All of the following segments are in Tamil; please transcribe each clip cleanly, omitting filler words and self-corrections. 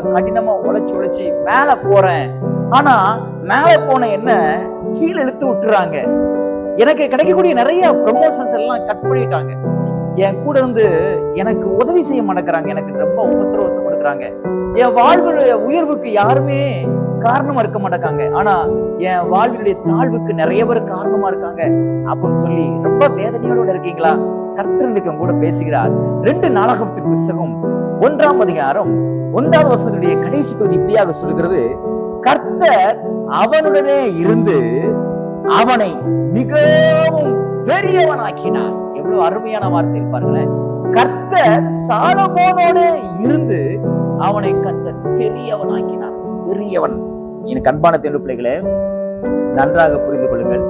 கடினமா உழைச்சு மேல போறேன். ஆனா மேல போன என்ன கீழே இழுத்து விட்டுறாங்க. எனக்கு கிடைக்கக்கூடிய நிறைய ப்ரமோஷன்ஸ் எல்லாம் கட் பண்ணிட்டாங்க. என் கூட இருந்து எனக்கு உதவி செய்ய மாட்டேங்கிறாங்க. எனக்கு ரொம்ப உபத்திரவத்தை கொடுக்குறாங்க. என் வாழ்வுடைய உயர்வுக்கு யாருமே காரணமா இருக்க மாட்டேங்காங்க. ஆனா என் வாழ்வினுடைய தாழ்வுக்கு நிறைய பேர் காரணமா இருக்காங்க அப்படின்னு சொல்லி ரொம்ப வேதனையோட இருக்கீங்களா? கர்த்தர் இன்னைக்கு கூட பேசுகிறார். 2 நாளாகமத்தின் புஸ்தகம் 1ஆம் அதிகாரம் 1வது வசனத்துடைய கடைசி பகுதி இப்படியாக சொல்கிறது, கர்த்தர் அவனுடனே இருந்து அவனை மிகவும் பெரியவனாக்கினார். எவ்வளவு அருமையான வார்த்தை இருப்பார்களேன். கர்த்தர் சாலமோனோட இருந்து அவனை கர்த்தர் பெரியவனாக்கினார். பெரியவன். எனக்கு அன்பான தேவ பிள்ளைகளே, நன்றாக புரிந்து கொள்ளுங்கள்.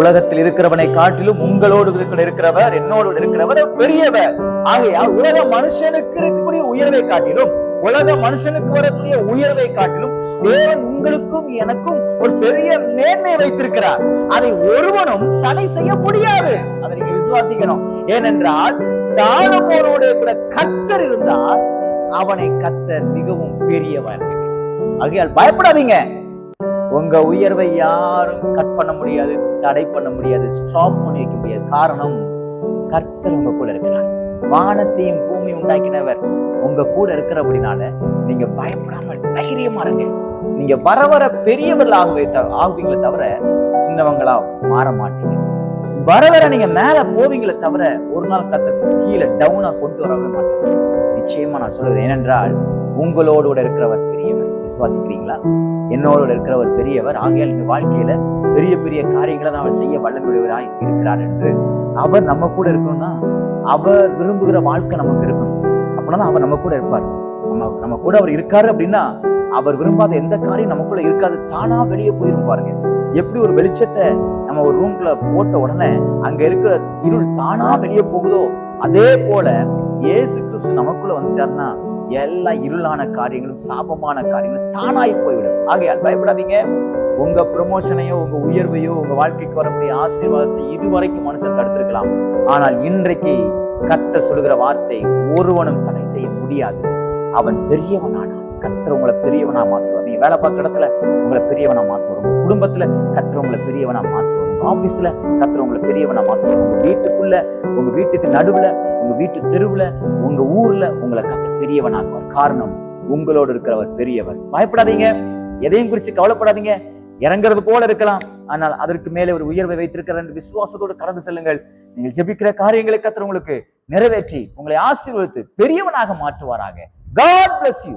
உலகத்தில் இருக்கிறவனை காட்டிலும் உங்களோடு இருக்கிறவர், என்னோடு இருக்கிறவர் பெரியவர். ஆகையால் உலக மனுஷனுக்கு இருக்கக்கூடிய உயர்வை காட்டிலும், உலக மனுஷனுக்கு வரக்கூடிய உயர்வை காட்டிலும் தேவன் உங்களுக்கும் எனக்கும் ஒரு பெரிய மேன்மை வைத்திருக்கிறார். அதை ஒருவனும் தடை செய்ய முடியாது. அதை நீங்க விசுவாசிக்கணும். ஏனென்றால் சாலமோனோட கூட கர்த்தர் இருந்தால் அவனை கர்த்தர் மிகவும் பெரியவன். ஆகையால் பயப்படாதீங்க. உங்க உயர்வை யாரும் கட் பண்ண முடியாது, தடை பண்ண முடியாது, ஸ்டாப் பண்ணி வைக்க முடியாது. காரணம், கர்த்தர் உங்க கூட இருக்கிறார். வானத்தையும் பூமி உண்டாக்கினவர் உங்க கூட இருக்கிறபடினால நீங்க பயப்படாமல் தைரியமா இருங்க. நீங்க வர வர பெரியவர்கள் ஆகுவீங்களே தவிர சின்னவங்களா மாற மாட்டீங்க. வர வர நீங்க மேல போவீங்களே தவிர ஒரு நாள் கர்த்தர் கீழே டவுனா கொண்டு வரவே மாட்டாங்க. நிச்சயமா நான் சொல்றேன். ஏனென்றால் உங்களோடு கூட இருக்கிறவர் பெரியவர். விசுவாசிக்கிறீங்களா? என்னோடு இருக்கிறவர் பெரியவர். ஆகையால் இந்த வாழ்க்கையில பெரிய பெரிய காரியங்களை தான் அவர் செய்ய வல்லமையுடையவராய் இருக்கிறார் என்று அவர் நம்ம கூட இருக்கணும்னா அவர் விரும்புகிற வாழ்க்கை நமக்கு இருக்கணும். அப்படின்னா அவர் நம்ம கூட இருப்பார். நம்ம கூட அவர் இருக்காரு அப்படின்னா அவர் விரும்பாத எந்த காரியம் நமக்குள்ள இருக்காது, தானா வெளியே போயிரும். பாருங்க, எப்படி ஒரு வெளிச்சத்தை நம்ம ஒரு ரூம்குள்ள போட்ட உடனே அங்க இருக்கிற இருள் தானா வெளியே போகுதோ, அதே போல இயேசு கிறிஸ்து நமக்குள்ள வந்துட்டாருன்னா எல்லா இருளான காரியங்களும் சாபமான காரியங்களும் தானாய் போய்விடும். ஆகையால் பயப்படாதீங்க. உங்க ப்ரமோஷனையோ உங்க உயர்வையோ உங்க வாழ்க்கைக்கு வரக்கூடிய ஆசீர்வாதத்தை இதுவரைக்கும் மனுஷன் தடுத்திருக்கலாம். ஆனால் இன்றைக்கு கர்த்தர் சொல்லுகிற வார்த்தை ஒருவனும் தடை செய்ய முடியாது. அவன் பெரியவனானான். கர்த்தர் உங்களை பெரியவனா மாத்துவார். நீங்க வேலை பார்க்குற இடத்துல உங்களை பெரியவனா மாத்துவார். உங்க குடும்பத்துல கர்த்தர் உங்களை பெரியவனா மாத்துவார். உங்க ஆபீஸ்ல கர்த்தர் உங்களை பெரியவனா மாத்துவார். உங்க வீட்டுக்குள்ள, உங்க வீட்டுக்கு நடுவுல, உங்க வீட்டு தெருவுல, உங்க ஊர்ல உங்களை கர்த்தர் பெரியவனாக்குவார். காரணம், உங்களோடு இருக்கிறவர் பெரியவர். பயப்படாதீங்க. எதையும் குறித்து கவலைப்படாதீங்க. இறங்குறது போல இருக்கலாம், ஆனால் அதற்கு மேலே ஒரு உயர்வை வைத்திருக்கிறார் என்று விசுவாசத்தோடு கடந்து செல்லுங்கள். நீங்கள் ஜெபிக்கிற காரியங்களை கர்த்தர் உங்களுக்கு நிறைவேற்றி உங்களை ஆசீர்வதித்து பெரியவனாக மாற்றுவாராக. God bless you.